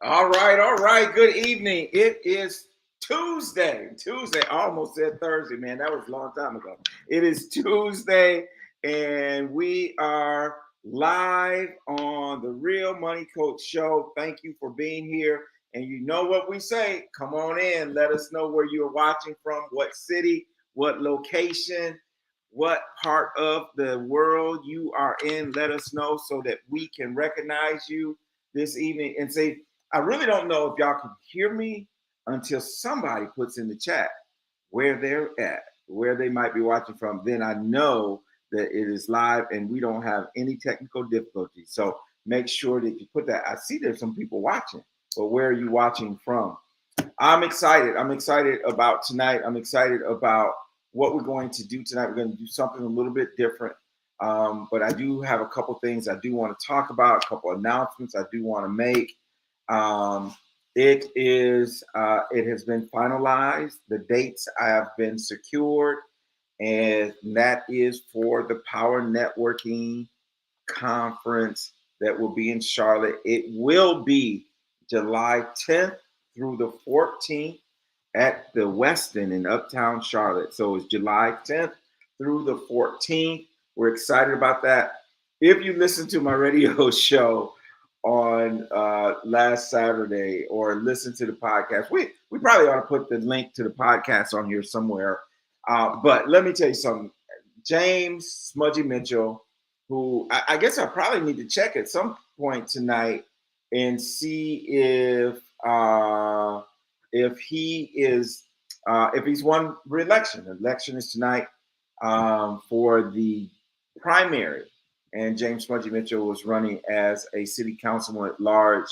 All right, all right. Good evening. It is Tuesday. Tuesday. I almost said Thursday, man. That was a long time ago. It is Tuesday, and we are live on the Real Money Coach Show. Thank you for being here. And you know what we say. Come on in. Let us know where you're watching from, what city, what location, what part of the world you are in. Let us know so that we can recognize you this evening and say, I really don't know if y'all can hear me until somebody puts in the chat where they're at, where they might be watching from. Then I know that it is live and we don't have any technical difficulties. So make sure that you put that. I see there's some people watching, but where are you watching from? I'm excited. I'm excited about tonight. I'm excited about what we're going to do tonight. We're going to do something a little bit different. But I do have a couple things I do want to talk about, a couple announcements I do want to make. It has been finalized. The dates have been secured, and that is for the Power Networking Conference that will be in Charlotte. It will be July 10th through the 14th at the Westin in Uptown Charlotte. So it's July 10th through the 14th. We're excited about that. If you listen to my radio show on last Saturday or listen to the podcast, we probably ought to put the link to the podcast on here somewhere. But let me tell you something. James Smudgy Mitchell, who I guess I probably need to check at some point tonight and see if he is if he's won re-election. The election is tonight for the primary, and James Smudgy Mitchell was running as a city councilman at large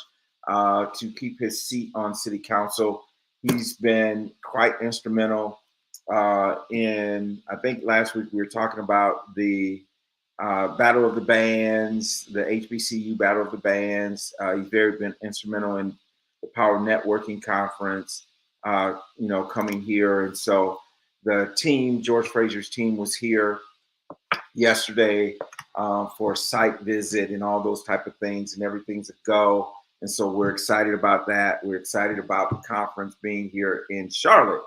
to keep his seat on city council. He's been quite instrumental in, I think last week we were talking about the Battle of the Bands, the HBCU Battle of the Bands. He's been instrumental in the Power Networking Conference, coming here. And so the team, George Frazier's team, was here yesterday for a site visit and all those type of things, and everything's a go. And so we're excited about that. We're excited about the conference being here in Charlotte.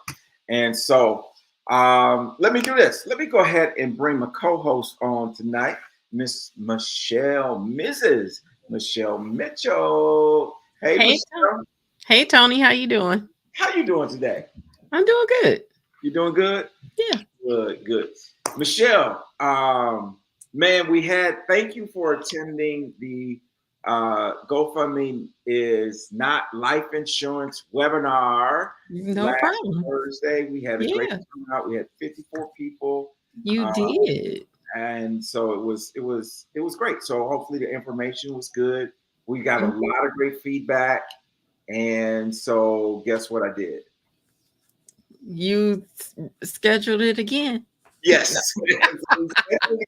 And so let me do this. Let me go ahead and bring my co-host on tonight, Mrs. Michelle Mitchell. Hey, Michelle. Hey, Tony. How you doing? How you doing today? I'm doing good. You doing good? Yeah. Good. Michelle, man, thank you for attending the GoFundMe is not life insurance webinar. No Last problem. Thursday, we had a great turnout. We had 54 people. You did. And so it was great. So hopefully the information was good. We got a lot of great feedback. And so guess what I did? You scheduled it again. Yes.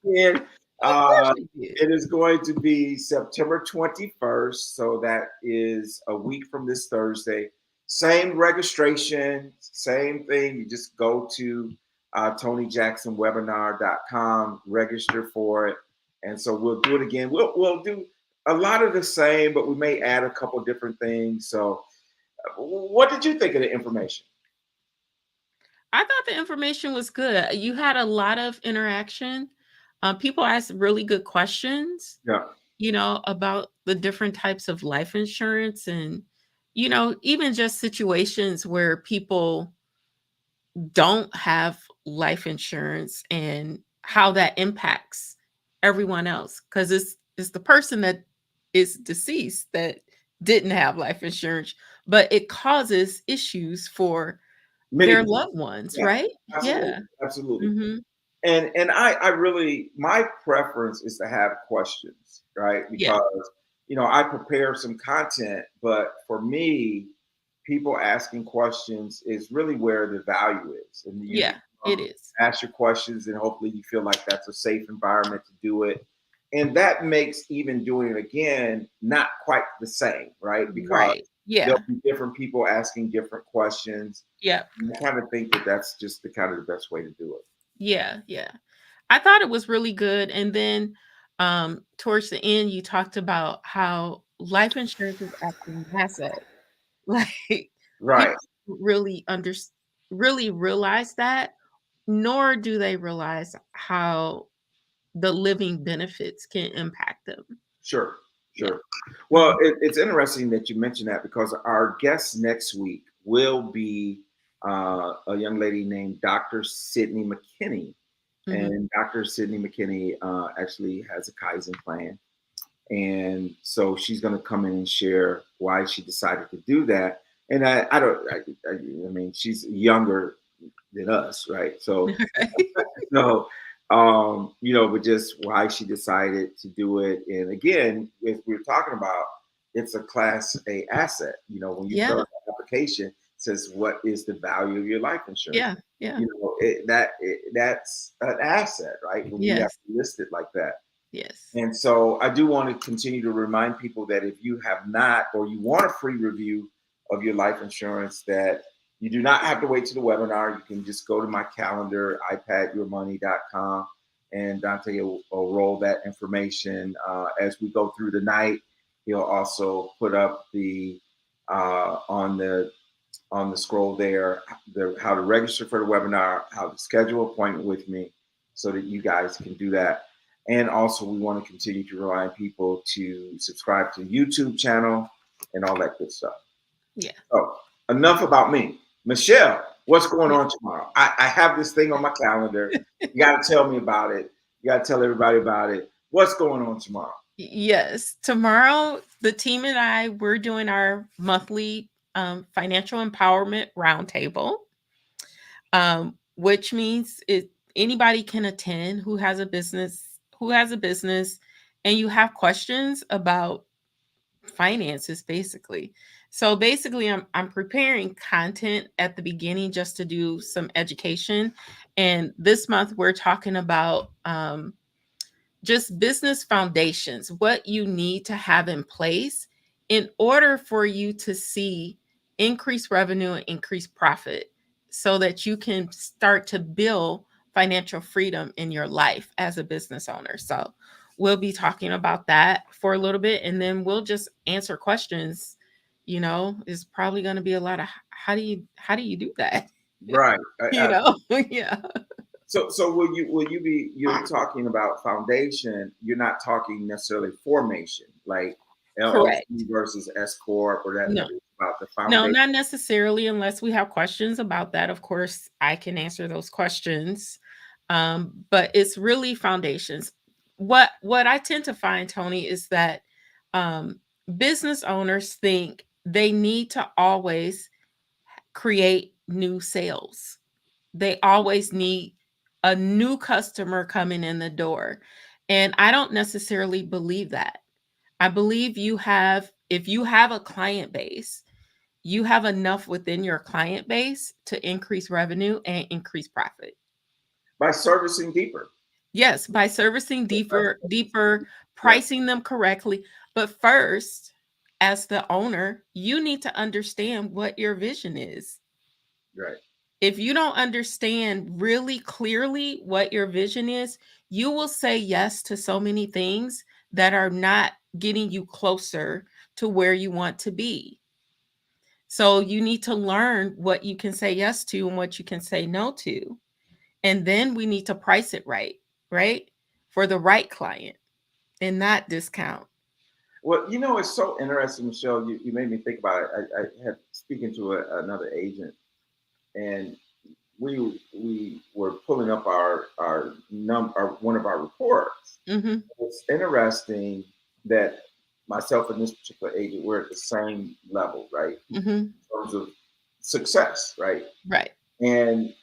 Again. It is going to be September 21st. So that is a week from this Thursday. Same registration, same thing. You just go to TonyJacksonWebinar.com, register for it. And so we'll do it again. We'll do a lot of the same, but we may add a couple different things. So what did you think of the information? I thought the information was good. You had a lot of interaction. People asked really good questions. Yeah. About the different types of life insurance and, even just situations where people don't have life insurance and how that impacts everyone else. Because it's the person that is deceased that didn't have life insurance, but it causes issues for their loved ones, right? Absolutely. Mm-hmm. And I really, my preference is to have questions, right? Because, I prepare some content, but for me, people asking questions is really where the value is. And it is. Ask your questions and hopefully you feel like that's a safe environment to do it. And that makes even doing it again not quite the same, right? Because there'll be different people asking different questions. Yeah. I kind of think that that's just the best way to do it. Yeah. I thought it was really good. And then towards the end, you talked about how life insurance is actually an asset. Like, Right. people don't really realize that, nor do they realize how the living benefits can impact them. Sure. Yeah. Sure. Well, Mhm. it's interesting that you mentioned that because our guest next week will be a young lady named Dr. Sydney McKinney. Mhm. And Dr. Sydney McKinney actually has a Kaizen plan. And so she's going to come in and share why she decided to do that. And I don't, I mean, she's younger than us, right? So, but just why she decided to do it. And again, if we're talking about, it's a Class A asset. When you fill Yeah. out the application, it says what is the value of your life insurance. Yeah. Yeah. That's an asset, right? When you have Yes. to list it like that. Yes. And so I do want to continue to remind people that if you have not, or you want a free review of your life insurance, that you do not have to wait to the webinar. You can just go to my calendar, ipadyourmoney.com, and Dante will roll that information as we go through the night. He'll also put up the on the scroll there, how to register for the webinar, how to schedule an appointment with me so that you guys can do that. And also, we want to continue to remind people to subscribe to the YouTube channel and all that good stuff. Yeah. So, enough about me. Michelle, what's going Yeah. on tomorrow? I have this thing on my calendar. You got to tell me about it. You got to tell everybody about it. What's going on tomorrow? Yes. Tomorrow, the team and I, we're doing our monthly financial empowerment roundtable, which means anybody can attend who has a business, and you have questions about finances, basically. So basically, I'm preparing content at the beginning just to do some education, and this month we're talking about just business foundations, what you need to have in place in order for you to see increased revenue and increased profit so that you can start to build financial freedom in your life as a business owner. So, we'll be talking about that for a little bit, and then we'll just answer questions. Is probably going to be a lot of how do you do that? Right. Yeah. So you're talking about foundation, you're not talking necessarily formation, like Correct. LLC versus S corp or that, No. but it's about the No, foundation. not necessarily unless we have questions about that. Of course, I can answer those questions. But it's really foundations. What I tend to find, Tony, is that um, business owners think they need to always create new sales. They always need a new customer coming in the door. And I don't necessarily believe that. I believe if you have a client base, you have enough within your client base to increase revenue and increase profit. By servicing deeper. Yes, by servicing deeper, Yeah, pricing them correctly. But first, as the owner, you need to understand what your vision is. right. If you don't understand really clearly what your vision is, you will say yes to so many things that are not getting you closer to where you want to be. So you need to learn what you can say yes to and what you can say no to. And then we need to price it right, right? For the right client and not discount. Well, it's so interesting, Michelle. You made me think about it. I had speaking to another agent, and we were pulling up our one of our reports. Mhm. It's interesting that myself and this particular agent we're at the same level, right? Mhm. In terms of success, right? Right. And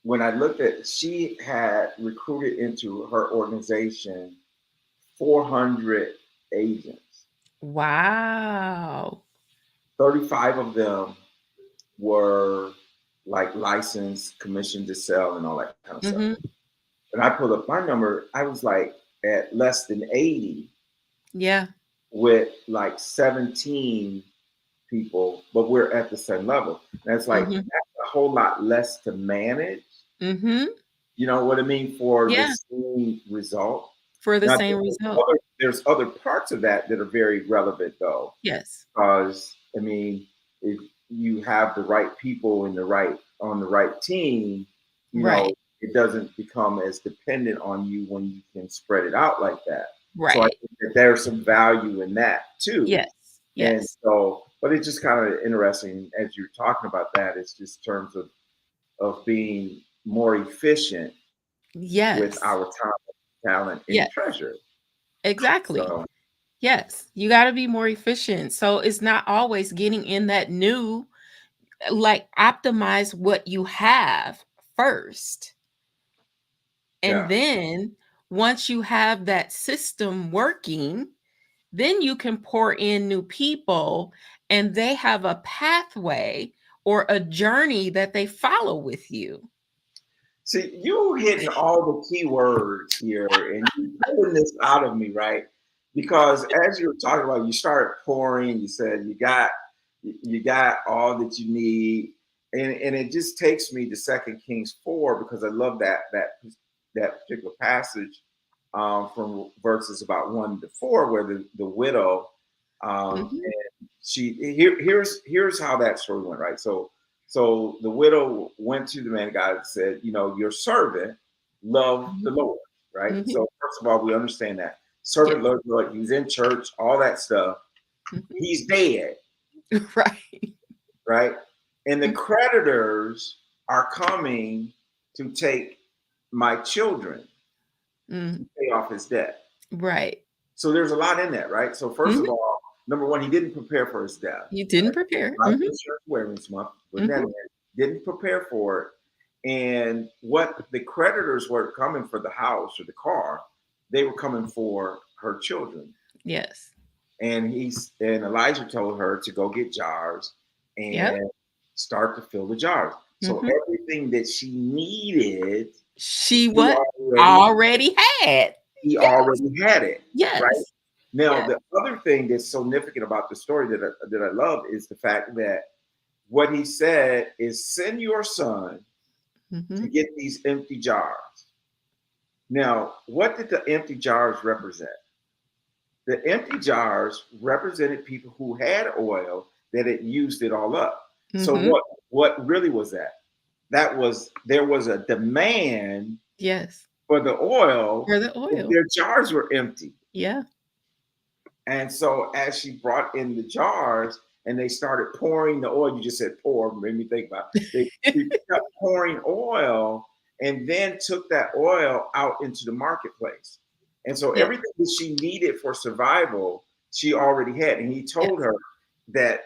when I looked at, she had recruited into her organization 400 agents. Wow. 35 of them were like licensed, commissioned to sell, and all that kind of stuff. Mhm. And I pulled up my number. I was like at less than 80 Yeah. with like 17 people, but we're at the same level. And it's like Mhm. that's a whole lot less to manage. Mhm. You know what I mean? For the Yeah. same result. for the Now, same result. there's other parts of that that are very relevant, though, Yes. because I mean, if you have the right people in the right on the right team, you know, Right. it doesn't become as dependent on you when you can spread it out like that. So I Right. think that there's some value in that too. Yes. And Yes. so, but it's just kind of interesting as you're talking about that. It's just terms of being more efficient with Yes. our time, talent, and Yes. treasure. Exactly. So Yes. You got to be more efficient. So it's not always getting in that new, like optimize what you have first. And yeah. then once you have that system working, then you can pour in new people and they have a pathway or a journey that they follow with you. See, you hitting all the key words here, and you pulling this out of me, right? Because as you were talking about, you started pouring. You said you got all that you need, and it just takes me to Second Kings 4 because I love that particular passage from verses about 1 to 4, where the widow Mhm, here's how that story went, right? So the widow went to the man of God and said, your servant loved the mhm, Lord, right? mhm. So first of all, we understand that Yes. servant loved the Lord. He's in church, all that stuff. Mhm. He's dead, Right. right? And the Mhm, creditors are coming to take my children mm, to pay off his debt. right. So there's a lot in that, right? So first of Mhm. all, number one, he didn't prepare for his death. You didn't prepare. Life Mhm, insurance awareness month, putting that mhm. in there, didn't prepare for it. And what the creditors were coming for the house or the car, they were coming for her children. Yes. And Elijah told her to go get jars Yep. and start to fill the jars. So Mhm. everything that she needed, She he what? already Already had. he Yes. already had it, right? Yes. Now, Yes. the other thing that's so significant about the story that I love is the fact that what he said is send your son to Mhm. get these empty jars. Now, what did the empty jars represent? The empty jars represented people who had oil that had used it all up. So Mhm. what really was that? There was a demand Yes. for the oil, For the but oil. their jars were empty. Yeah. And so as she brought in the jars and they started pouring the oil, you just said pour, made me think about it. They kept pouring oil and then took that oil out into the marketplace. And so Yes. everything that she needed for survival, she already had. And he told Yes. her that,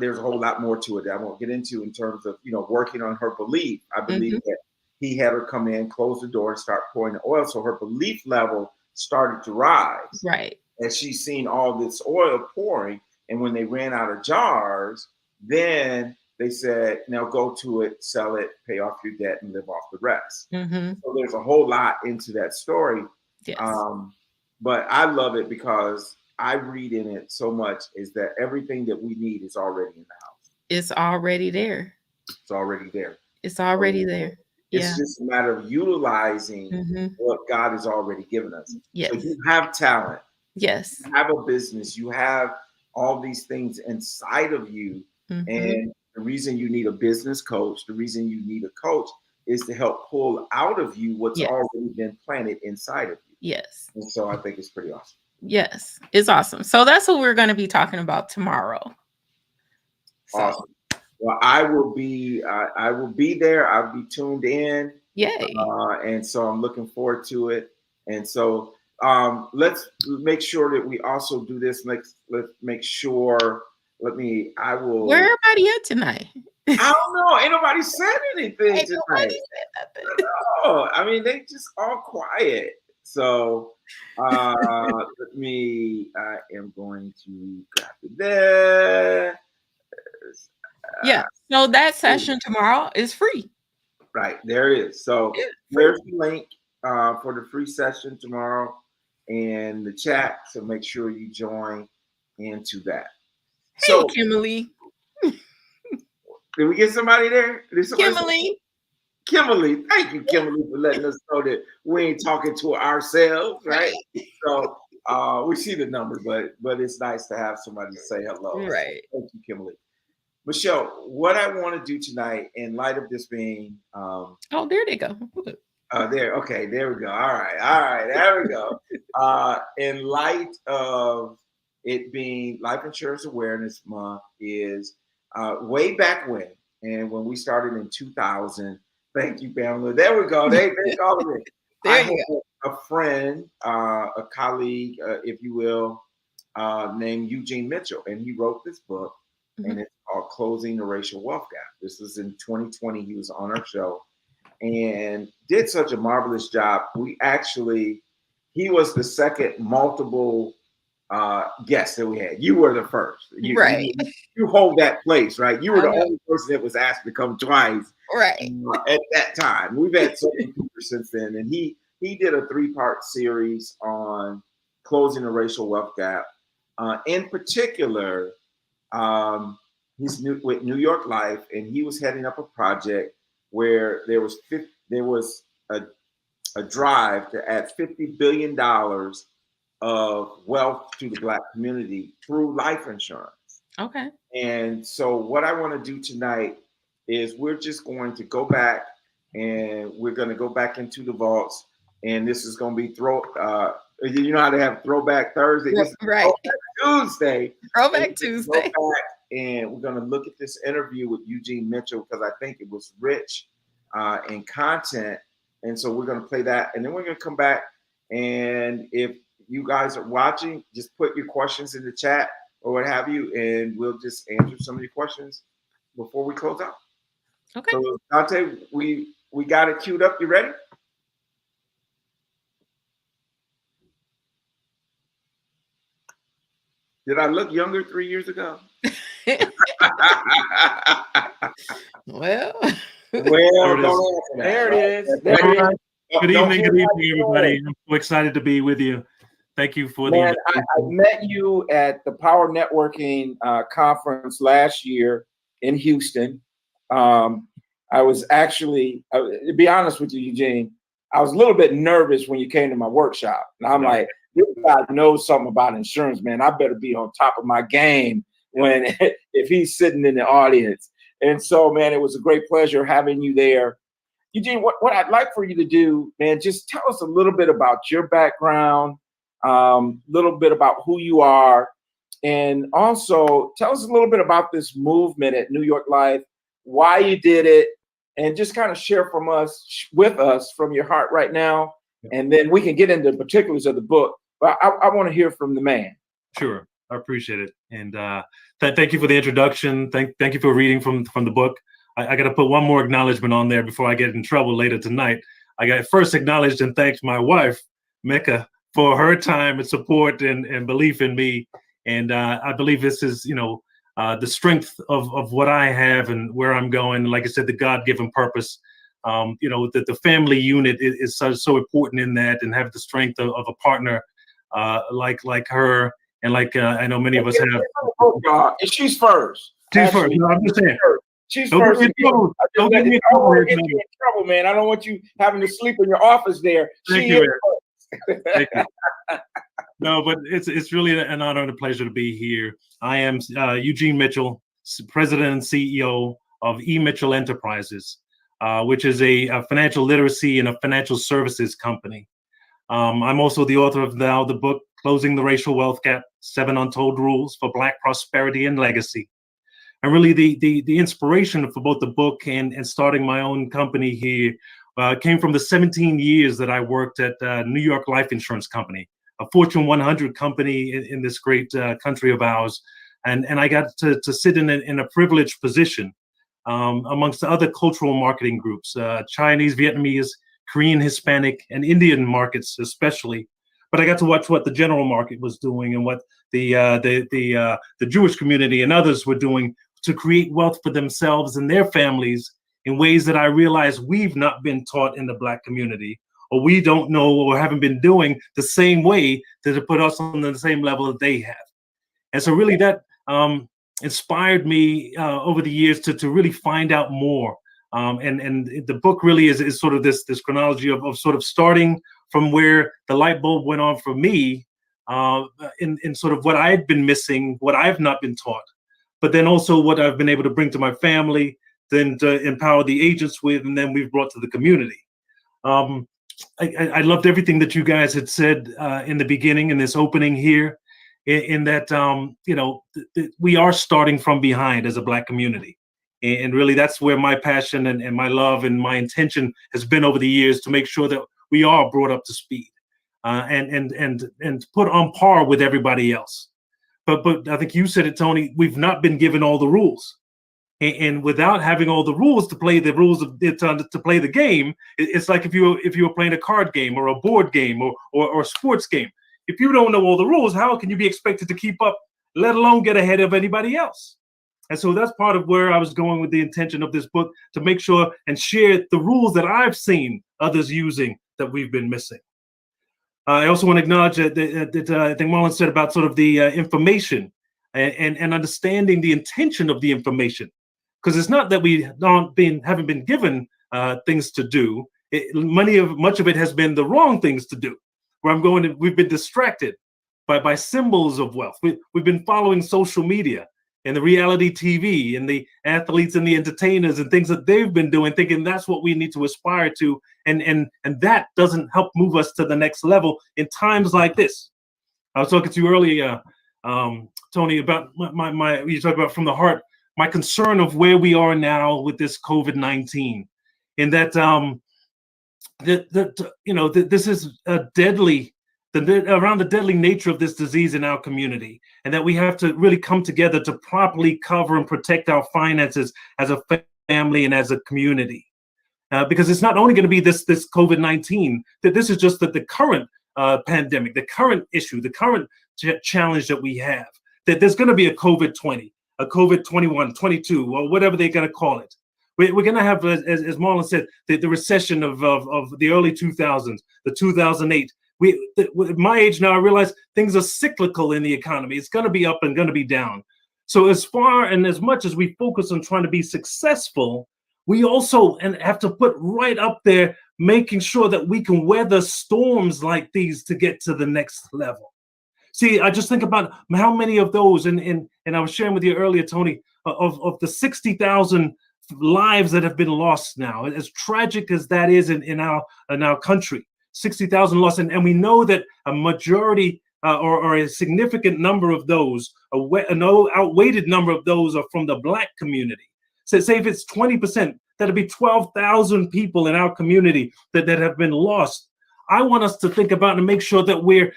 there's a whole lot more to it that I won't get into in terms of, working on her belief. I believe Mhm. that he had her come in, close the door, and start pouring the oil. So her belief level started to rise Right. as she's seen all this oil pouring. And when they ran out of jars, then they said, now go to it, sell it, pay off your debt, and live off the rest. Mhm. So there's a whole lot into that story. Yes. Um, but I love it because I read in it so much is that everything that we need is already in the house. It's already there. It's already there. It's So already there. it's Yeah. just a matter of utilizing Mhm. what God has already given us. So Yes. you have talent, Yes. have a business, you have all these things inside of you. Mhm. And the reason you need a business coach, the reason you need a coach is to help pull out of you what's Yes. already been planted inside of you. Yes. And so I think it's pretty awesome. Yes. It's awesome. So that's what we're going to be talking about tomorrow. So, Awesome. Well, I will be there. I'll be tuned in. yay. And so I'm looking forward to it. And so let's make sure that we also do this. Let's make sure. I Where will. everybody at tonight? I don't know. Ain't nobody said anything Ain't tonight. nobody said nothing. Oh, I mean, they just all quiet. So I am going to copy this. Yeah. So that session tomorrow is free. Right, there it is. So It's free. there's the link for the free session tomorrow in the chat. So make sure you join into that. Hey, So Kimberly. did we get somebody there? Did somebody say? Kimberly. Kimberly, thank you, Kimberly, for letting us know that we ain't talking to ourselves, right? Right. So we see the number, but it's nice to have somebody say hello. So Right. thank you, Kimberly. Michelle, what I want to do tonight, in light of this being Oh, there they go. there, okay, there we go. All right, there we go. In light of it being Life Insurance Awareness Month, is way back when we started in 2000. Thank you, Pamela. There we go. They called it. I There had you go. a friend, a colleague, if you will, named Eugene Mitchell, and he wrote this book, and Mhm. it's called Closing the Racial Wealth Gap. This was in 2020. He was on our show and did such a marvelous job. He was the second multiple guest that we had. You were the first. Right. You hold that place, right? You were I the know. only person that was asked to come twice Right. at that time. We've had so many people since then, and he did a 3-part series on closing the racial wealth gap. In particular, he's with New York Life, and he was heading up a project where there was a drive to add $50 billion of wealth to the Black community through life insurance. Okay. And so, what I want to do tonight is we're just going to go back, and we're going to go back into the vaults, and this is going to be you know how they have Throwback Thursday. This is Right. Throwback Tuesday. Throwback Go Tuesday. back, and we're going to look at this interview with Eugene Mitchell because I think it was rich in content. And so we're going to play that, and then we're going to come back. And if you guys are watching, just put your questions in the chat or what have you, and we'll just answer some of your questions before we close out. Okay. So Dante, we got it queued up. You ready? Did I look younger 3 years ago? Well, Well, there it is. There There it it is. is. Good evening, everybody. I'm so excited to be with you. Thank you for the Man, I invitation. met you at the Power Networking conference last year in Houston. I was actually, to be honest with you, Eugene, I was a little bit nervous when you came to my workshop. And I'm like, this guy knows something about insurance, man. I better be on top of my game when if he's sitting in the audience. And so, man, it was a great pleasure having you there. Eugene, what I'd like for you to do, man, just tell us a little bit about your background, little bit about who you are, and also tell us a little bit about this movement at New York Life, why you did it, and just kind of share with us from your heart right now, and then we can get into the particulars of the book. But I want to hear from the man. Sure, I appreciate it, and thank you for the introduction. Thank you for reading from the book. I got to put one more acknowledgement on there before I get in trouble later tonight. I got first acknowledged and thanked my wife, Mecca, for her time and support and belief in me. And I believe this is, the strength of what I have and where I'm going. Like I said, the God-given purpose. That the family unit is so important in that, and have the strength of a partner like her, and like I know many of us have. She's first. She's first. No, I'm just saying. She's Don't first. Get me in trouble. Don't get me in I don't want to trouble. get you in trouble, man. I don't want you having to sleep in your office there. Thank you, Thank you. No, but it's really an honor and a pleasure to be here. I am Eugene Mitchell, President and CEO of E. Mitchell Enterprises, which is a financial literacy and a financial services company. I'm also the author of the book, Closing the Racial Wealth Gap, 7 Untold Rules for Black Prosperity and Legacy. And really the inspiration for both the book and starting my own company here came from the 17 years that I worked at New York Life Insurance Company, a Fortune 100 company in this great country of ours. And I got to sit in a privileged position amongst the other cultural marketing groups, Chinese, Vietnamese, Korean, Hispanic, and Indian markets especially. But I got to watch what the general market was doing and what the Jewish community and others were doing to create wealth for themselves and their families in ways that I realize we've not been taught in the Black community, or we don't know or haven't been doing the same way to put us on the same level that they have. And so really that inspired me over the years to really find out more And the book really is sort of this chronology of sort of starting from where the light bulb went on for me, in sort of what I had been missing, what I've not been taught, but then also what I've been able to bring to my family, then to empower the agents with, and then we've brought to the community. I loved everything that you guys had said in the beginning, in this opening here, in that we are starting from behind as a Black community. And really, that's where my passion and my love and my intention has been over the years, to make sure that we are brought up to speed, and put on par with everybody else. But I think you said it, Tony. We've not been given all the rules, and without having all the rules to play the rules of it to play the game, it's like if you were playing a card game or a board game or a sports game. If you don't know all the rules, how can you be expected to keep up, let alone get ahead of anybody else? And so that's part of where I was going with the intention of this book, to make sure and share the rules that I've seen others using that we've been missing. I also want to acknowledge that I think Marlon said about sort of the information and understanding the intention of the information, because it's not that we haven't been given things to do. Much of it has been the wrong things to do. Where I'm going, we've been distracted by symbols of wealth. We've been following social media and the reality TV and the athletes and the entertainers and things that they've been doing, thinking that's what we need to aspire to. And that doesn't help move us to the next level in times like this. I was talking to you earlier, Tony, about my you talk about from the heart, my concern of where we are now with this COVID-19, in that this is a deadly, around the deadly nature of this disease in our community, and that we have to really come together to properly cover and protect our finances as a family and as a community. Because it's not only going to be this COVID-19, that this is just the current pandemic, the current issue, the current challenge that we have, that there's going to be a COVID-20, a COVID-21, 22, or whatever they're going to call it. We're going to have, as Marlon said, the recession of the early 2000s, the 2008. At my age now, I realize things are cyclical in the economy. It's going to be up and going to be down. So as far and as much as we focus on trying to be successful, we also have to put right up there, making sure that we can weather storms like these to get to the next level. See, I just think about how many of those, and I was sharing with you earlier, Tony, of the 60,000 lives that have been lost now, as tragic as that is in our country. 60,000 lost, and we know that a majority or a significant number of those, an outweighted number of those, are from the Black community. So say if it's 20%, that'd be 12,000 people in our community that have been lost. I want us to think about and make sure that we're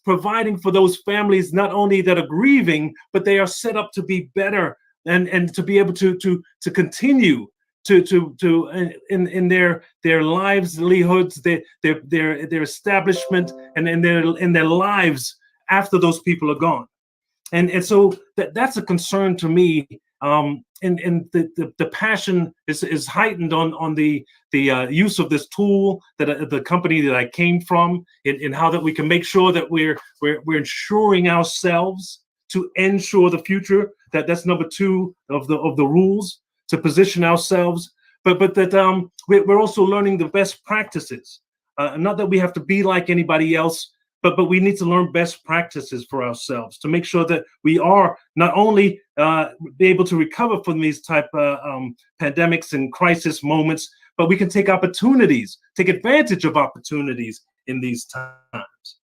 providing for those families, not only that are grieving, but they are set up to be better and to be able to continue in their livelihoods, their establishment, and in their lives after those people are gone. And so that's a concern to me. And the passion is heightened on the use of this tool, that the company that I came from, in how that we can make sure that we're ensuring ourselves to ensure the future. That's number two of the rules, to position ourselves, but that we're also learning the best practices. Not that we have to be like anybody else, but we need to learn best practices for ourselves to make sure that we are not only be able to recover from these type of pandemics and crisis moments, but we can take advantage of opportunities in these times.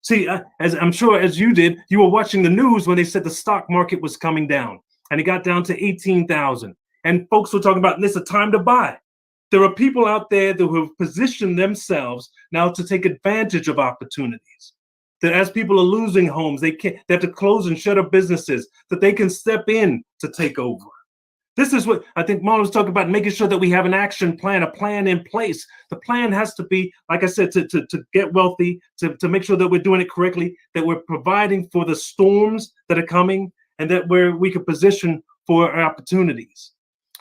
See, as I'm sure as you did, you were watching the news when they said the stock market was coming down, and it got down to 18,000, and folks were talking about this is a time to buy. There are people out there who have positioned themselves now to take advantage of opportunities. That as people are losing homes, they have to close and shut up businesses, that they can step in to take over. This is what I think Marlon was talking about, making sure that we have an action plan, a plan in place. The plan has to be, like I said, to get wealthy, to make sure that we're doing it correctly, that we're providing for the storms that are coming, and that we can position for our opportunities.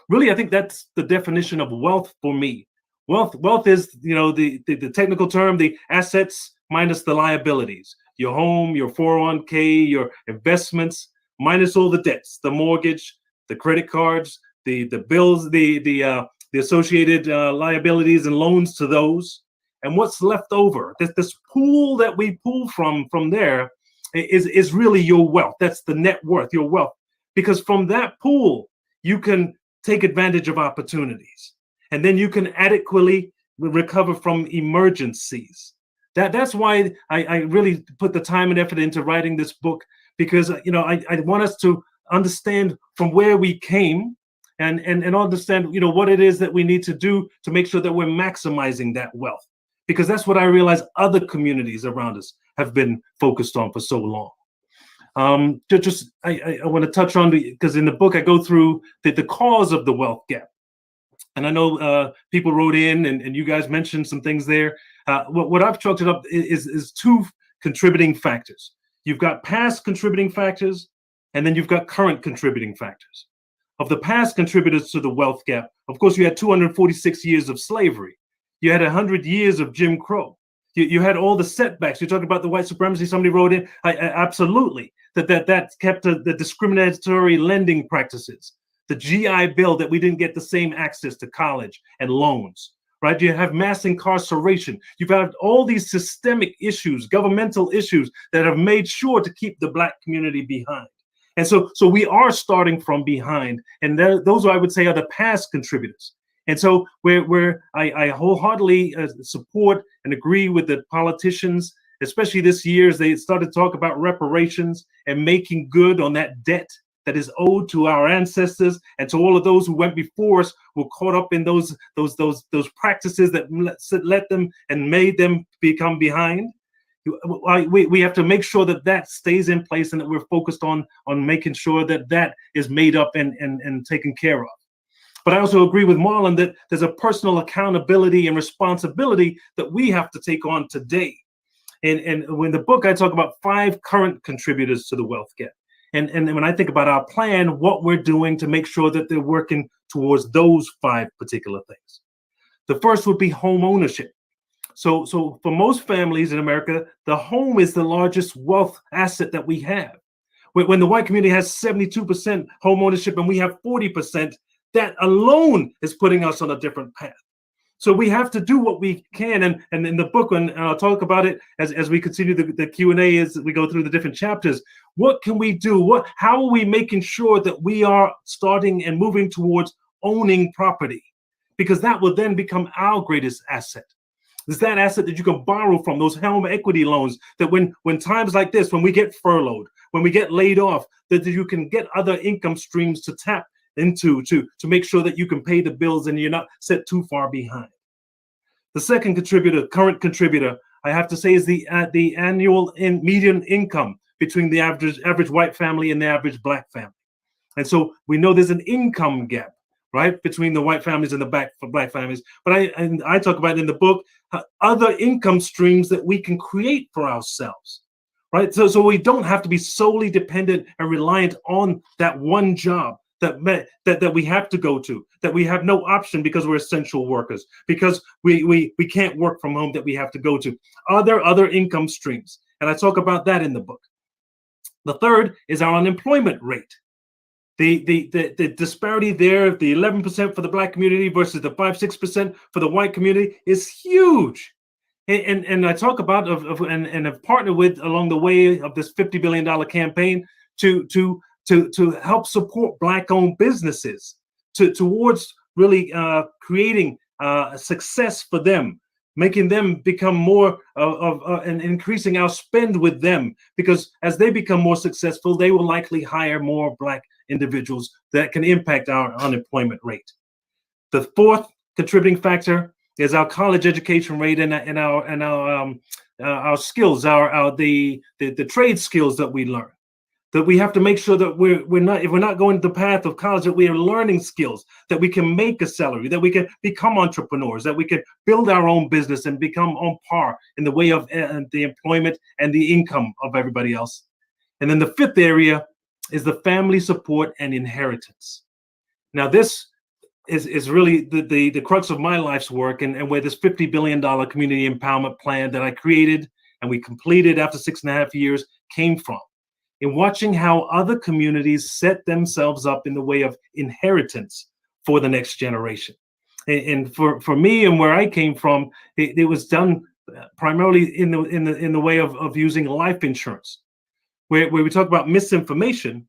Really, I think that's the definition of wealth for me. Wealth is, the technical term, the assets minus the liabilities. Your home, your 401k, your investments, minus all the debts, the mortgage, the credit cards, the bills, the associated liabilities and loans to those, and what's left over. This pool that we pull from there is really your wealth. That's the net worth, your wealth, because from that pool you can take advantage of opportunities, and then you can adequately recover from emergencies. That's why I really put the time and effort into writing this book, because I want us to understand from where we came, and understand what it is that we need to do to make sure that we're maximizing that wealth, because that's what I realize other communities around us have been focused on for so long. I want to touch on, because in the book I go through the cause of the wealth gap. And I know people wrote in, and you guys mentioned some things there. What I've chalked it up is two contributing factors. You've got past contributing factors, and then you've got current contributing factors. Of the past contributors to the wealth gap, of course, you had 246 years of slavery. You had 100 years of Jim Crow. You had all the setbacks. You're talking about the white supremacy. Somebody wrote in, absolutely, that kept the discriminatory lending practices. The GI Bill, that we didn't get the same access to college and loans, right? You have mass incarceration. You've had all these systemic issues, governmental issues that have made sure to keep the Black community behind. And so we are starting from behind, and those, I would say, are the past contributors. And so where I wholeheartedly support and agree with the politicians, especially this year, as they started to talk about reparations and making good on that debt that is owed to our ancestors and to all of those who went before us, were caught up in those practices that let them and made them become behind. We have to make sure that stays in place, and that we're focused on making sure that is made up and taken care of. But I also agree with Marlon that there's a personal accountability and responsibility that we have to take on today. And in the book, I talk about 5 current contributors to the wealth gap. And when I think about our plan, what we're doing to make sure that they're working towards those 5 particular things. The first would be home ownership. So for most families in America, the home is the largest wealth asset that we have. When the white community has 72% home ownership and we have 40%, that alone is putting us on a different path. So we have to do what we can, and in the book, and I'll talk about it as we continue the Q&A as we go through the different chapters. What can we do? How are we making sure that we are starting and moving towards owning property? Because that will then become our greatest asset. It's that asset that you can borrow from, those home equity loans, that when times like this, when we get furloughed, when we get laid off, that you can get other income streams to tap into to make sure that you can pay the bills and you're not set too far behind. The second contributor, current contributor, I have to say, is the annual median income between the average white family and the average Black family. And so we know there's an income gap, right, between the white families and the Black families. But I talk about in the book other income streams that we can create for ourselves, right? So we don't have to be solely dependent and reliant on that one job that we have to go to, that we have no option because we're essential workers, because we can't work from home, that we have to go to. Are there other income streams? And I talk about that in the book. The third is our unemployment rate. The disparity there, the 11% for the Black community versus the 5-6% for the white community, is huge. And I talk about and have partnered with along the way of this $50 billion campaign to help support Black-owned businesses towards really creating success for them, making them become more and increasing our spend with them, because as they become more successful, they will likely hire more Black individuals that can impact our unemployment rate. The fourth contributing factor is our college education rate and our skills, the trade skills that we learn. That we have to make sure that if we're not going the path of college, that we are learning skills, that we can make a salary, that we can become entrepreneurs, that we can build our own business and become on par in the way of the employment and the income of everybody else. And then the fifth area is the family support and inheritance. Now, this is really the crux of my life's work, and where this $50 billion community empowerment plan that I created and we completed after 6.5 years came from. In watching how other communities set themselves up in the way of inheritance for the next generation. And for me and where I came from, it was done primarily in the way of using life insurance, where we talk about misinformation.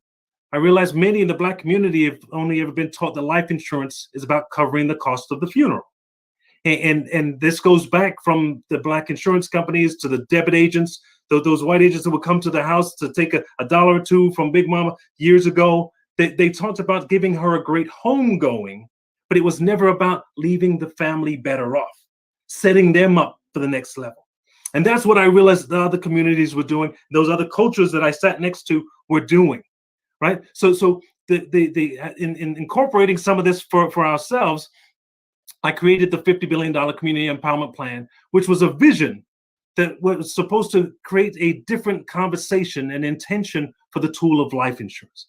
I realize many in the Black community have only ever been taught that life insurance is about covering the cost of the funeral. And this goes back from the Black insurance companies to the debit agents, those white agents that would come to the house to take a dollar or two from Big Mama years ago. They talked about giving her a great home going, but it was never about leaving the family better off, setting them up for the next level. And that's what I realized the other communities were doing. Those other cultures that I sat next to were doing, right? So in incorporating some of this for ourselves, I created the $50 billion Community Empowerment Plan, which was a vision that was supposed to create a different conversation and intention for the tool of life insurance.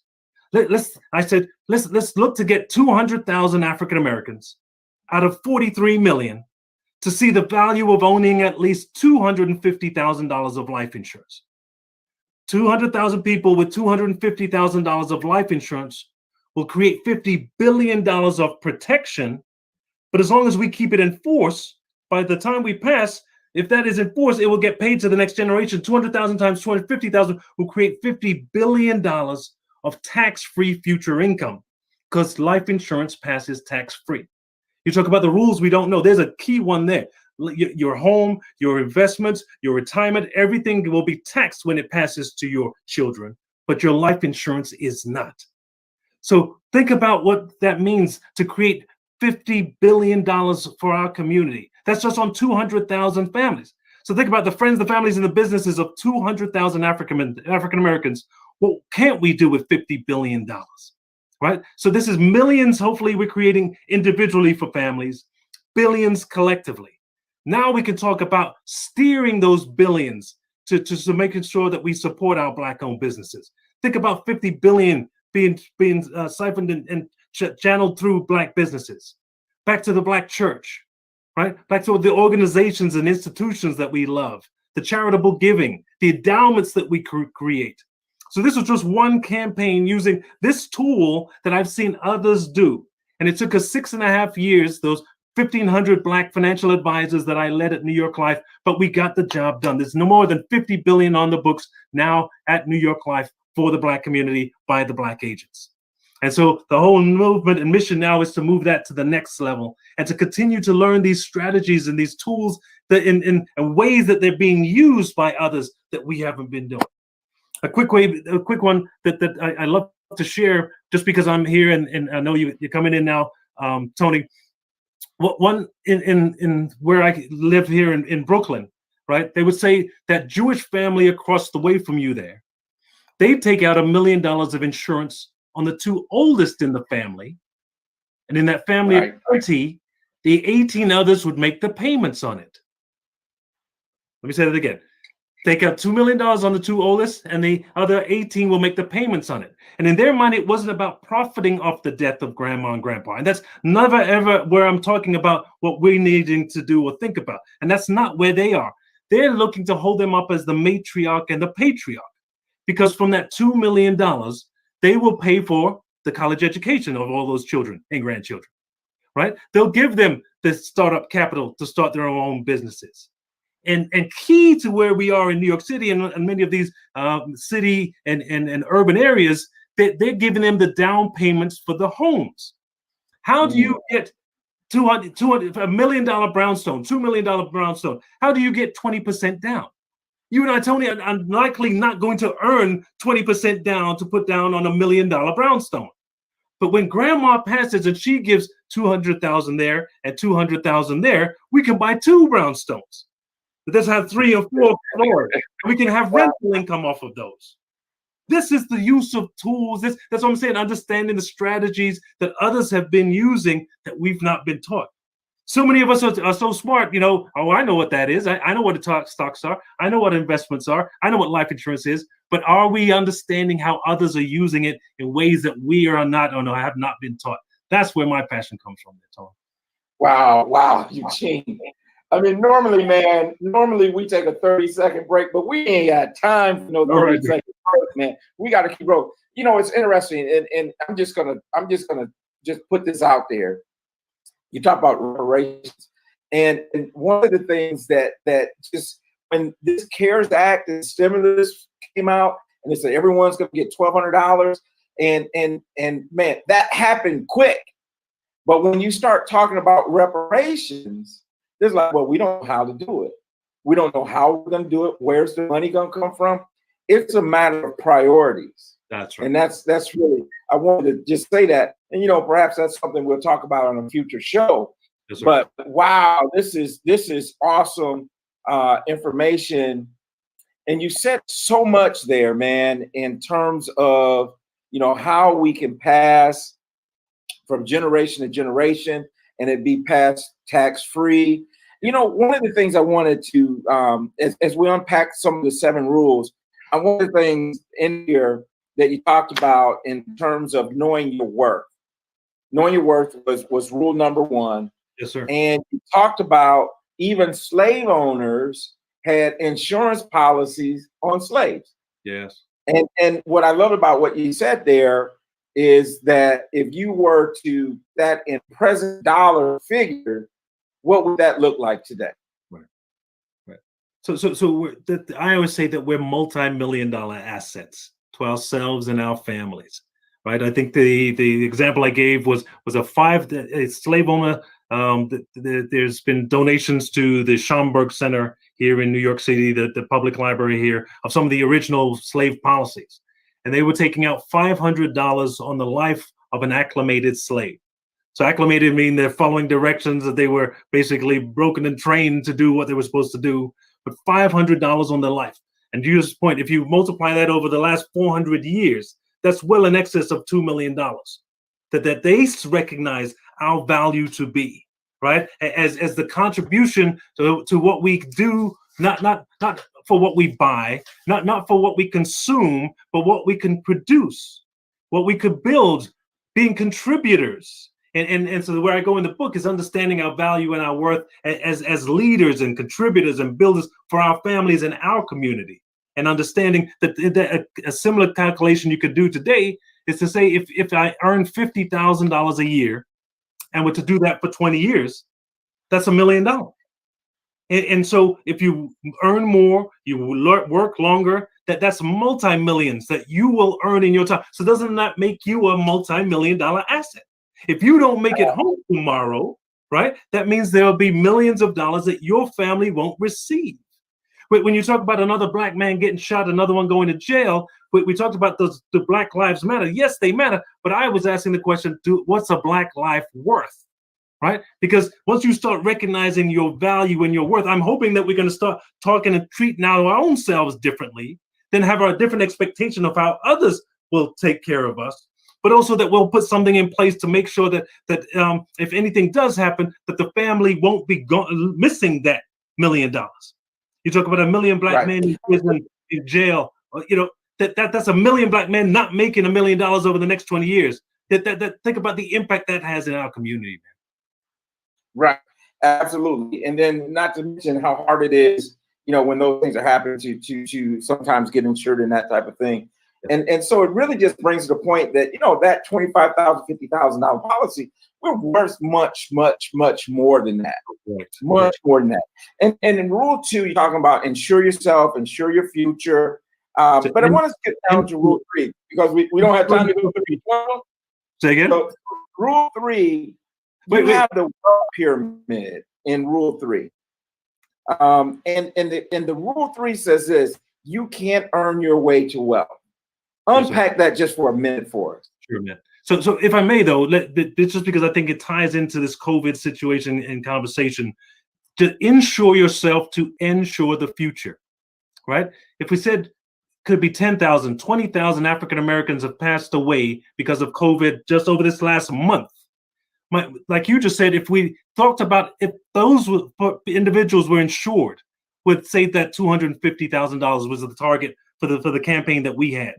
I said, let's look to get 200,000 African Americans out of 43 million to see the value of owning at least $250,000 of life insurance. 200,000 people with $250,000 of life insurance will create $50 billion of protection. But as long as we keep it in force, by the time we pass, if that is enforced, it will get paid to the next generation. 200,000 times 250,000 will create $50 billion of tax-free future income, because life insurance passes tax-free. You talk about the rules we don't know. There's a key one there. Your home, your investments, your retirement, everything will be taxed when it passes to your children, but your life insurance is not. So think about what that means to create $50 billion for our community. That's just on 200,000 families. So think about the friends, the families, and the businesses of 200,000 African Americans. What can't we do with $50 billion, right? So this is millions, hopefully we're creating individually for families, billions collectively. Now we can talk about steering those billions to making sure that we support our Black-owned businesses. Think about 50 billion being siphoned and channeled through Black businesses, back to the Black church, right? Back to the organizations and institutions that we love, the charitable giving, the endowments that we create. So this was just one campaign using this tool that I've seen others do. And it took us 6.5 years, those 1,500 Black financial advisors that I led at New York Life, but we got the job done. There's no more than 50 billion on the books now at New York Life for the Black community by the Black agents. And so the whole movement and mission now is to move that to the next level and to continue to learn these strategies and these tools that in ways that they're being used by others that we haven't been doing. A quick one that I love to share, just because I'm here and I know you're coming in now, Tony. One in where I live here in Brooklyn, right? They would say that Jewish family across the way from you there, they take out $1 million of insurance on the 2 oldest in the family. And in that family of 30, the 18 others would make the payments on it. Let me say that again. Take out $2 million on the 2 oldest, and the other 18 will make the payments on it. And in their mind, it wasn't about profiting off the death of grandma and grandpa. And that's never, ever where I'm talking about what we're needing to do or think about. And that's not where they are. They're looking to hold them up as the matriarch and the patriarch, because from that $2 million, they will pay for the college education of all those children and grandchildren, right? They'll give them the startup capital to start their own businesses. And key to where we are in New York City and many of these city and urban areas, they're giving them the down payments for the homes. How do you get $1 million brownstone, $2 million brownstone? How do you get 20% down? You and I, Tony, are likely not going to earn 20% down to put down on $1 million brownstone. But when grandma passes and she gives 200,000 there and 200,000 there, we can buy 2 brownstones. It doesn't have 3 or 4 floors. We can have rental income off of those. This is the use of tools. That's what I'm saying, understanding the strategies that others have been using that we've not been taught. So many of us are so smart, you know, oh, I know what that is. I know what the stocks are. I know what investments are. I know what life insurance is. But are we understanding how others are using it in ways that we are not or no, have not been taught? That's where my passion comes from, Tom. Wow, Eugene. I mean, normally we take a 30-second break, but we ain't got time for no 30-second break, man. We got to keep rolling. You know, it's interesting, and I'm just gonna just put this out there. You talk about reparations, and one of the things that just when this CARES Act and stimulus came out, and they said everyone's going to get $1,200, and man, that happened quick. But when you start talking about reparations, there's like, well, we don't know how to do it. We don't know how we're going to do it. Where's the money going to come from? It's a matter of priorities. That's right. And that's really, I wanted to just say that. And, you know, perhaps that's something we'll talk about on a future show. Yes, but wow, this is awesome information. And you said so much there, man, in terms of, you know, how we can pass from generation to generation and it be passed tax-free. You know, one of the things I wanted to, as we unpack some of the 7 rules, one of the things in here that you talked about in terms of knowing your worth. Knowing your worth was rule number 1. Yes, sir. And you talked about even slave owners had insurance policies on slaves. Yes. And what I love about what you said there is that if you were to that in present dollar figure, what would that look like today? Right. So I always say that we're multi-million-dollar assets to ourselves and our families, right? I think the example I gave was a slave owner. There's been donations to the Schomburg Center here in New York City, the public library here, of some of the original slave policies. And they were taking out $500 on the life of an acclimated slave. So acclimated mean they're following directions, that they were basically broken and trained to do what they were supposed to do, but $500 on their life. And to your point, if you multiply that over the last 400 years, that's well in excess of $2 million that they recognize our value to be, right? As the contribution to what we do, not for what we buy, not for what we consume, but what we can produce, what we could build, being contributors. And so where I go in the book is understanding our value and our worth as leaders and contributors and builders for our families and our community. And understanding that a similar calculation you could do today is to say, if I earn $50,000 a year and were to do that for 20 years, that's $1 million. And so if you earn more, you work longer, that's multi-millions that you will earn in your time. So doesn't that make you a multi-million-dollar asset? If you don't make it home tomorrow, right, that means there will be millions of dollars that your family won't receive. When you talk about another Black man getting shot, another one going to jail, we talked about the Black Lives Matter. Yes, they matter. But I was asking the question, what's a Black life worth? Right? Because once you start recognizing your value and your worth, I'm hoping that we're going to start talking and treating our own selves differently, then have a different expectation of how others will take care of us. But also that we'll put something in place to make sure that if anything does happen, that the family won't be missing that $1 million. You talk about 1 million Black men in prison, in jail. You know, that's 1 million Black men not making $1 million over the next 20 years. Think about the impact that has in our community, man. Right, absolutely. And then not to mention how hard it is, you know, when those things are happening to sometimes get insured and that type of thing. And so it really just brings to the point that, you know, that $25,000, $50,000 policy, we're worth much, much, much more than that. Much more than that. And in rule 2, you're talking about insure yourself, insure your future. But I want to get down to rule 3 because we don't have time to go through each one. Say again? So rule 3, we have the wealth pyramid in rule 3. And the rule 3 says this: you can't earn your way to wealth. Unpack that just for a minute for us. Sure, man. So if I may, though, just because I think it ties into this COVID situation and conversation, to insure yourself to ensure the future, right? If we said could be 10,000, 20,000 African Americans have passed away because of COVID just over this last month. Like you just said, if we talked about if those individuals were insured, would say that $250,000 was the target for the campaign that we had.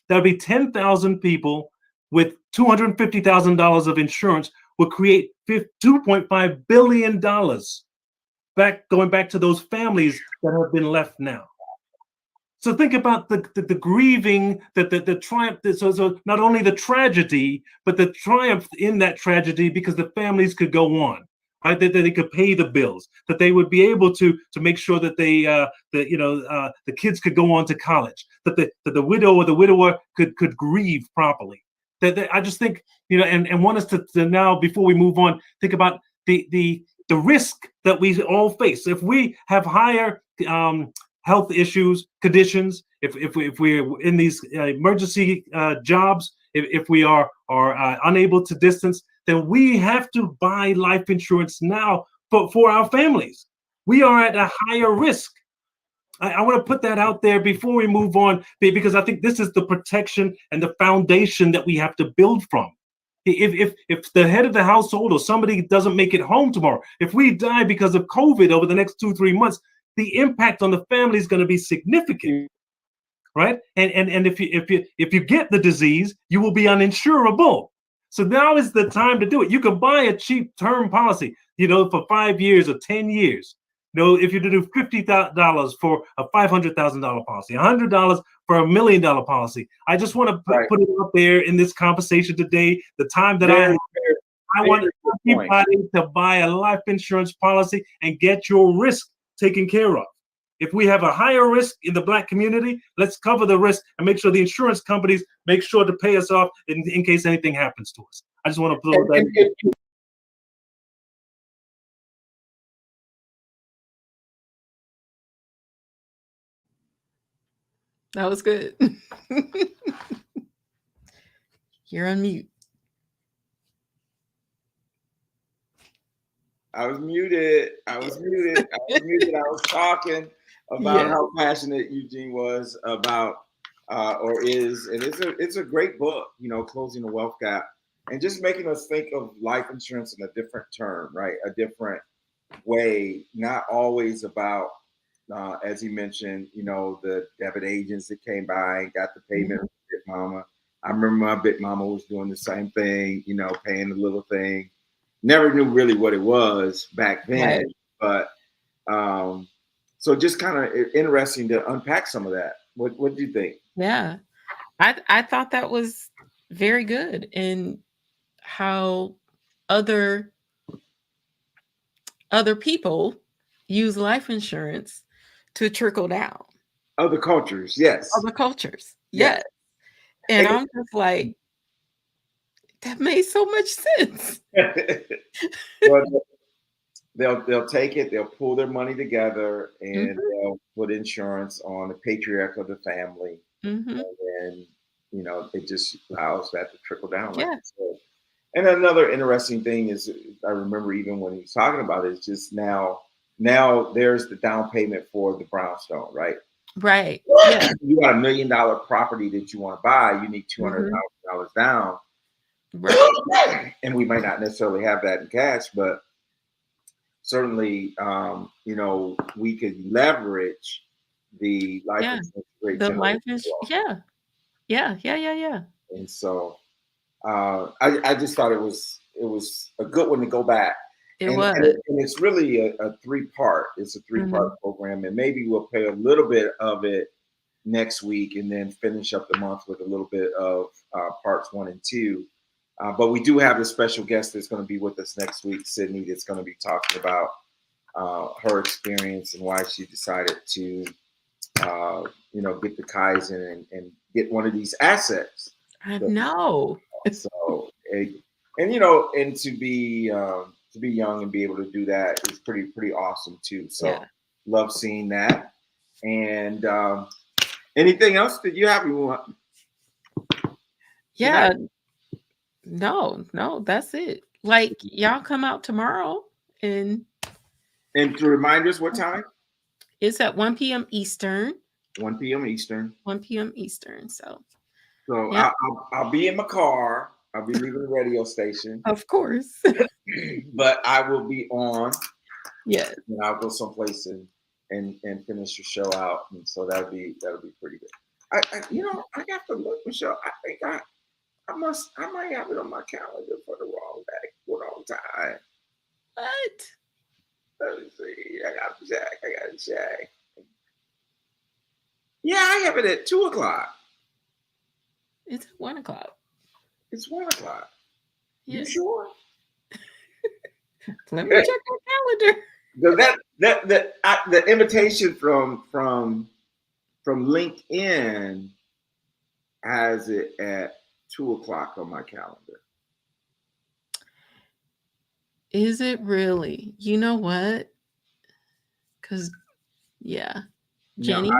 That would be 10,000 people with $250,000 of insurance would create $2.5 billion going back to those families that have been left now. So think about the grieving, that the triumph. So not only the tragedy, but the triumph in that tragedy, because the families could go on, right? That they could pay the bills, that they would be able to make sure that the kids could go on to college, that the widow or the widower could grieve properly. That I just think, and want us to now, before we move on, think about the risk that we all face if we have higher health issues, conditions, if we're in these emergency jobs, if we are unable to distance, then we have to buy life insurance now for our families. We are at a higher risk. I want to put that out there before we move on, because I think this is the protection and the foundation that we have to build from. If the head of the household or somebody doesn't make it home tomorrow, if we die because of COVID over the next 2-3 months, the impact on the family is going to be significant, right? And if you get the disease, you will be uninsurable. So now is the time to do it. You can buy a cheap term policy, for 5 years or 10 years. If you do $50,000 for a $500,000 policy, $100 for $1 million policy. I just want to put it out there in this conversation today. The time that I want everybody to buy a life insurance policy and get your risk taken care of. If we have a higher risk in the Black community, let's cover the risk and make sure the insurance companies make sure to pay us off in case anything happens to us. I just want to blow that. That was good. You're on mute. I was muted. I was talking about how passionate Eugene was about or is, and it's a great book, Closing the Wealth Gap, and just making us think of life insurance in a different term, right? A different way, not always about as he mentioned, the debit agents that came by and got the payment from Big Mama. I remember my Big Mama was doing the same thing, paying the little thing. Never knew really what it was back then, but so just kind of interesting to unpack some of that. What do you think? Yeah, I thought that was very good, and how other people use life insurance to trickle down. Other cultures, yes. Other cultures, yes. And I'm just like, that made so much sense. Well, they'll take it, they'll pull their money together, and they'll put insurance on the patriarch of the family, and then it just allows that to trickle down. Like you said. And another interesting thing is, I remember even when he was talking about it, it's just now there's the down payment for the brownstone, right? Right. Yeah. You got $1 million property that you want to buy, you need $200,000 down. Right. And we might not necessarily have that in cash, but certainly, we could leverage the life insurance rate. The life insurance, yeah. And so, I just thought it was a good one to go back. And it's really a 3-part. It's a 3-part program, and maybe we'll pay a little bit of it next week, and then finish up the month with a little bit of parts 1 and 2. But we do have a special guest that's going to be with us next week, Sydney, that's going to be talking about her experience and why she decided to, get the Kaizen and get one of these assets. I know. So, and to be young and be able to do that is pretty awesome too. So, love seeing that. And anything else that you have? Yeah. No, that's it. Like, y'all come out tomorrow and to remind us what time? It's at 1 p.m. Eastern. 1 p.m. Eastern. 1 p.m. Eastern. So I'll be in my car. I'll be leaving the radio station. Of course. But I will be on. Yes. And I'll go someplace and finish your show out. And so that'll be pretty good. I have to look, Michelle. I think I might have it on my calendar for the wrong time. What? Let me see. I gotta check. Yeah, I have it at 2 o'clock. It's at 1 o'clock. It's 1 o'clock. You Yes. sure? Let me check my calendar. The invitation from LinkedIn has it at 2 o'clock on my calendar. Is it really? You know what? Because, yeah, No, Jenny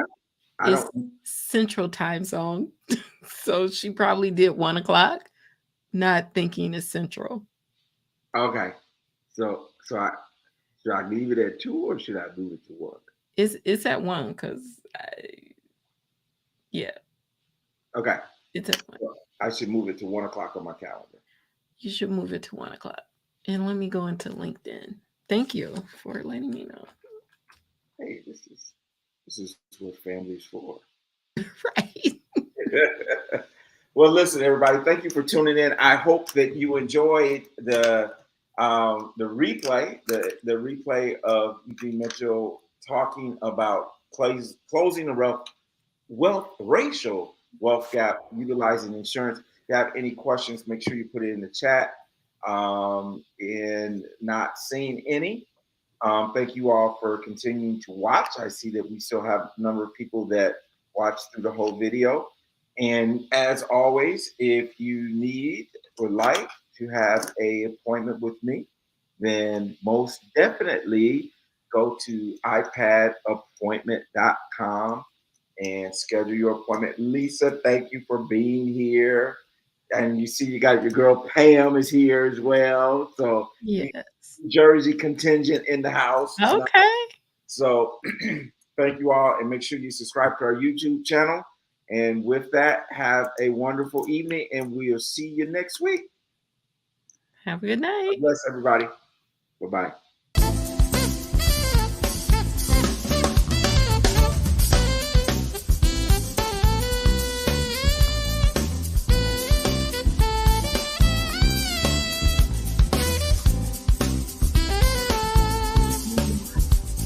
I is don't. Central Time Zone. So she probably did 1 o'clock, not thinking it's Central. Okay, so should I leave it at 2 or should I move it to 1? It's at 1 because, yeah, Okay, it's at 1. so I should move it to 1 o'clock on my calendar. You should move it to 1 o'clock. And let me go into LinkedIn. Thank you for letting me know. Hey, this is what family's for. Right. Well, listen, everybody. Thank you for tuning in. I hope that you enjoyed the replay, the replay of Eugene Mitchell talking about closing the racial wealth gap, utilizing insurance. If you have any questions, make sure you put it in the chat. And not seeing any. Thank you all for continuing to watch. I see that we still have a number of people that watched through the whole video. And as always, if you need or like to have an appointment with me, then most definitely go to iPadappointment.com and schedule your appointment. Lisa, thank you for being here. And you see, you got your girl Pam is here as well. So Yes. Jersey contingent in the house tonight. Okay. So thank you all, and make sure you subscribe to our YouTube channel. And with that, have a wonderful evening, and we'll see you next week. Have a good night. God bless everybody. Bye-bye.